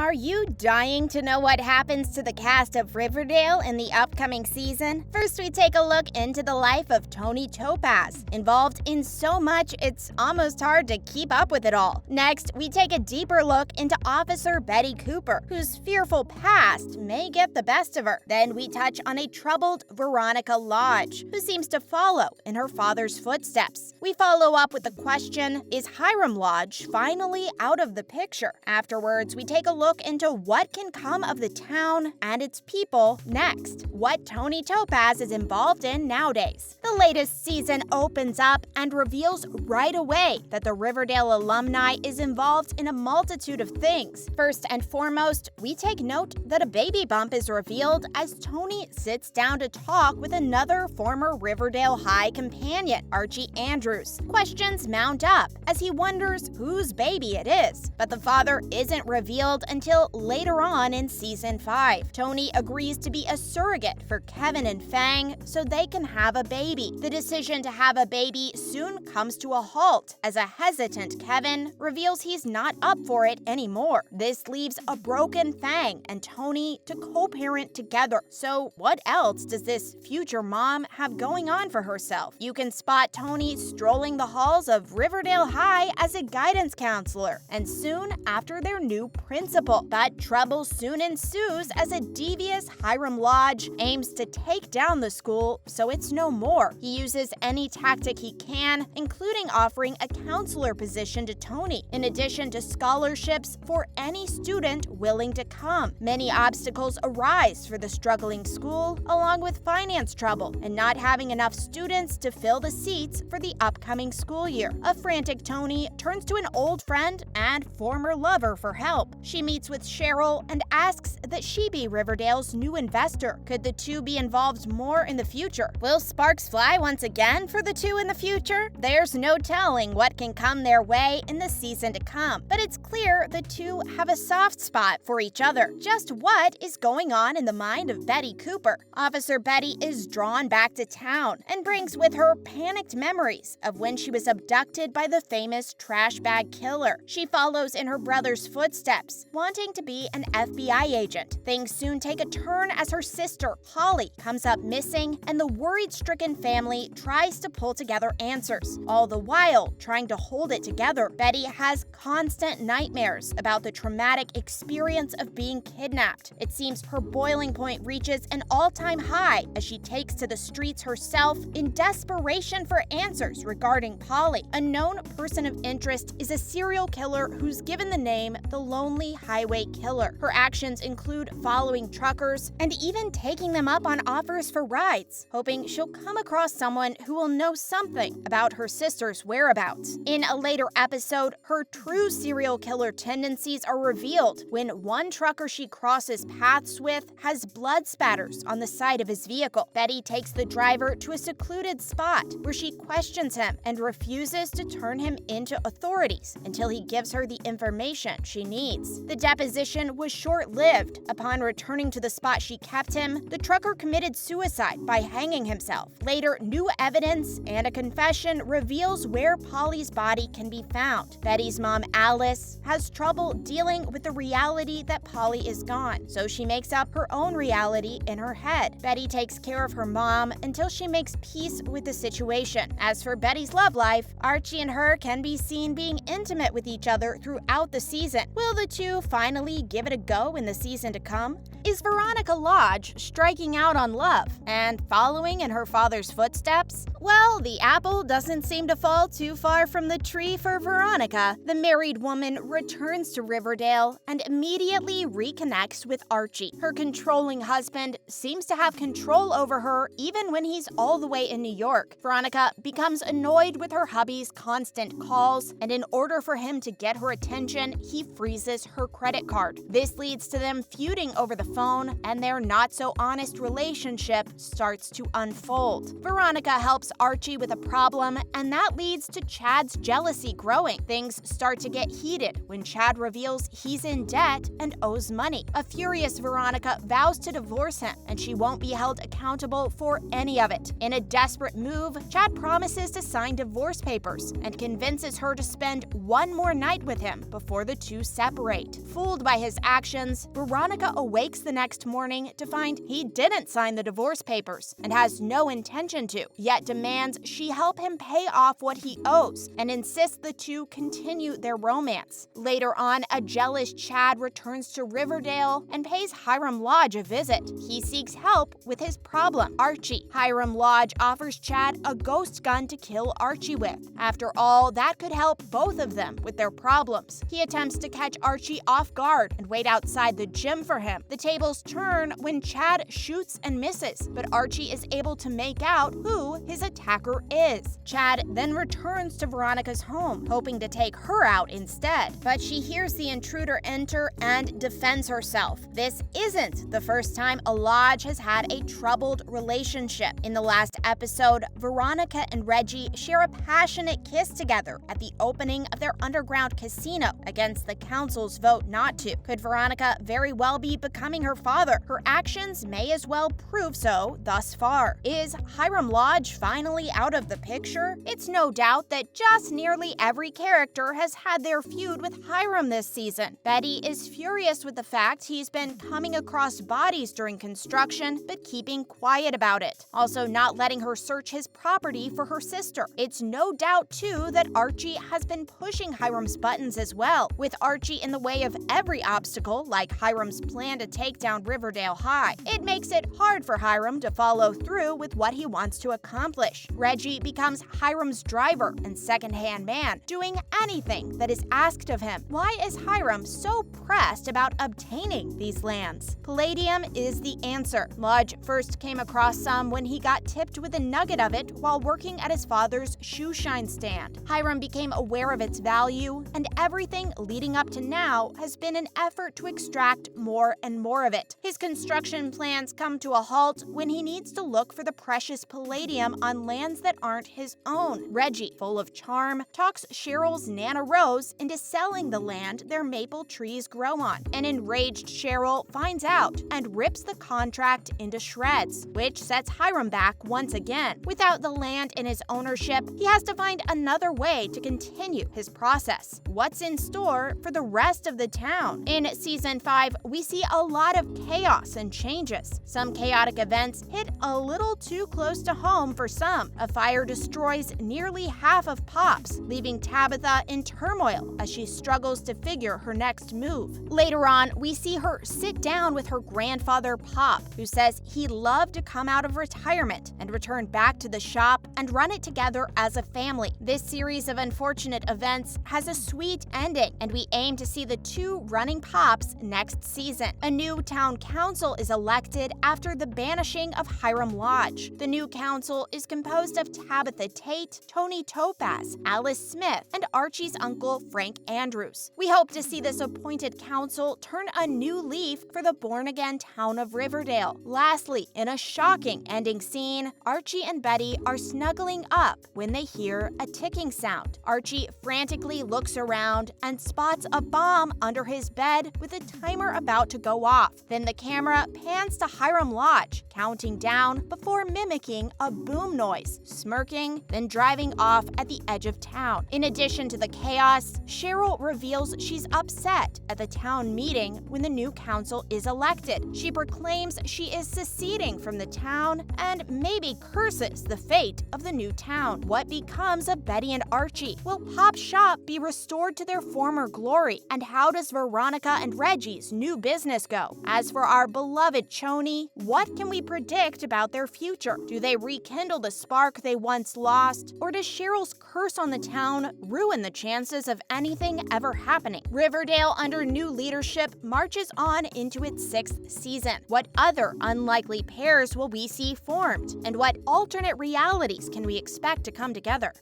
Are you dying to know what happens to the cast of Riverdale in the upcoming season? First, we take a look into the life of Toni Topaz, involved in so much it's almost hard to keep up with it all. Next, we take a deeper look into Officer Betty Cooper, whose fearful past may get the best of her. Then we touch on a troubled Veronica Lodge, who seems to follow in her father's footsteps. We follow up with the question, is Hiram Lodge finally out of the picture? Afterwards, we take a look into what can come of the town and its people next, what Toni Topaz is involved in nowadays. The latest season opens up and reveals right away that the Riverdale alumni is involved in a multitude of things. First and foremost, we take note that a baby bump is revealed as Toni sits down to talk with another former Riverdale High companion, Archie Andrews. Questions mount up as he wonders whose baby it is, but the father isn't revealed until later on in season 5. Toni agrees to be a surrogate for Kevin and Fang so they can have a baby. The decision to have a baby soon comes to a halt as a hesitant Kevin reveals he's not up for it anymore. This leaves a broken Fang and Toni to co-parent together. So what else does this future mom have going on for herself? You can spot Toni strolling the halls of Riverdale High as a guidance counselor, and soon after their new principal. But trouble soon ensues as a devious Hiram Lodge aims to take down the school so it's no more. He uses any tactic he can, including offering a counselor position to Toni, in addition to scholarships for any student willing to come. Many obstacles arise for the struggling school, along with finance trouble and not having enough students to fill the seats for the upcoming school year. A frantic Toni turns to an old friend and former lover for help. She meets with Cheryl and asks that she be Riverdale's new investor. Could the two be involved more in the future? Will sparks fly once again for the two in the future? There's no telling what can come their way in the season to come, but it's clear the two have a soft spot for each other. Just what is going on in the mind of Betty Cooper? Officer Betty is drawn back to town and brings with her panicked memories of when she was abducted by the famous trash bag killer. She follows in her brother's footsteps, wanting to be an FBI agent. Things soon take a turn as her sister, Holly, comes up missing, and the worried-stricken family tries to pull together answers, all the while trying to hold it together. Betty has constant nightmares about the traumatic experience of being kidnapped. It seems her boiling point reaches an all-time high as she takes to the streets herself in desperation for answers regarding Polly. A known person of interest is a serial killer who's given the name the Lonely Highway Killer. Her actions include following truckers and even taking them up on offers for rides, hoping she'll come across someone who will know something about her sister's whereabouts. In a later episode, her true serial killer tendencies are revealed when one trucker she crosses paths with has blood spatters on the side of his vehicle. Betty takes the driver to a secluded spot where she questions him and refuses to turn him into authorities until he gives her the information she needs. The deposition was short-lived. Upon returning to the spot she kept him, the trucker committed suicide by hanging himself. Later, new evidence and a confession reveals where Polly's body can be found. Betty's mom, Alice, has trouble dealing with the reality that Polly is gone, so she makes up her own reality in her head. Betty takes care of her mom until she makes peace with the situation. As for Betty's love life, Archie and her can be seen being intimate with each other throughout the season. Will the two finally give it a go in the season to come? Is Veronica Lodge striking out on love and following in her father's footsteps? Well, the apple doesn't seem to fall too far from the tree for Veronica. The married woman returns to Riverdale and immediately reconnects with Archie. Her controlling husband seems to have control over her even when he's all the way in New York. Veronica becomes annoyed with her hubby's constant calls, and in order for him to get her attention, he freezes her credit card. This leads to them feuding over the phone, and their not-so-honest relationship starts to unfold. Veronica helps Archie with a problem, and that leads to Chad's jealousy growing. Things start to get heated when Chad reveals he's in debt and owes money. A furious Veronica vows to divorce him, and she won't be held accountable for any of it. In a desperate move, Chad promises to sign divorce papers and convinces her to spend one more night with him before the two separate. Fooled by his actions, Veronica awakes the next morning to find he didn't sign the divorce papers and has no intention to, yet demands she help him pay off what he owes and insists the two continue their romance. Later on, a jealous Chad returns to Riverdale and pays Hiram Lodge a visit. He seeks help with his problem, Archie. Hiram Lodge offers Chad a ghost gun to kill Archie with. After all, that could help both of them with their problems. He attempts to catch Archie off guard and wait outside the gym for him. The tables turn when Chad shoots and misses, but Archie is able to make out who his attacker is. Chad then returns to Veronica's home, hoping to take her out instead, but she hears the intruder enter and defends herself. This isn't the first time a Lodge has had a troubled relationship. In the last episode, Veronica and Reggie share a passionate kiss together at the opening of their underground casino against the council's vote not to. Could Veronica very well be becoming her father? Her actions may as well prove so thus far. Is Hiram Lodge finally out of the picture? It's no doubt that just nearly every character has had their feud with Hiram this season. Betty is furious with the fact he's been coming across bodies during construction, but keeping quiet about it. Also not letting her search his property for her sister. It's no doubt, too, that Archie has been pushing Hiram's buttons as well, with Archie in the way of every obstacle, like Hiram's plan to take down Riverdale High. It makes it hard for Hiram to follow through with what he wants to accomplish. Reggie becomes Hiram's driver and second-hand man, doing anything that is asked of him. Why is Hiram so pressed about obtaining these lands? Palladium is the answer. Lodge first came across some when he got tipped with a nugget of it while working at his father's shoe shine stand. Hiram became aware of its value, and everything leading up to now has been an effort to extract more and more of it. His construction plans come to a halt when he needs to look for the precious palladium on lands that aren't his own. Reggie, full of charm, talks Cheryl's Nana Rose into selling the land their maple trees grow on. An enraged Cheryl finds out and rips the contract into shreds, which sets Hiram back once again. Without the land in his ownership, he has to find another way to continue his process. What's in store for the rest of the town? In Season 5, we see a lot of chaos and changes. Some chaotic events hit a little too close to home for some. A fire destroys nearly half of Pops, leaving Tabitha in turmoil as she struggles to figure her next move. Later on, we see her sit down with her grandfather Pop, who says he'd love to come out of retirement and return back to the shop and run it together as a family. This series of unfortunate events has a sweet ending, and we aim to see the two running Pops next season. A new town council is elected after the banishing of Hiram Lodge. The new council is composed of Tabitha Tate, Toni Topaz, Alice Smith, and Archie's uncle Frank Andrews. We hope to see this appointed council turn a new leaf for the born-again town of Riverdale. Lastly, in a shocking ending scene, Archie and Betty are snuggling up when they hear a ticking sound. Archie frantically looks around and spots a bomb under his bed with a timer about to go off. Then the camera pans to Hiram Lodge, counting down before mimicking a boom noise, smirking, then driving off at the edge of town. In addition to the chaos, Cheryl reveals she's upset at the town meeting when the new council is elected. She proclaims she is seceding from the town and maybe curses the fate of the new town. What becomes of Betty and Archie? Will Pop's shop be restored to their former glory? And how does Veronica and Reggie's new business go? As for our beloved Choni, what can we predict about their future? Do they rekindle the spark they once lost? Or does Cheryl's curse on the town ruin the chances of anything ever happening? Riverdale, under new leadership, marches on into its 6th season. What other unlikely pairs will we see formed? And what alternate realities can we expect to come together?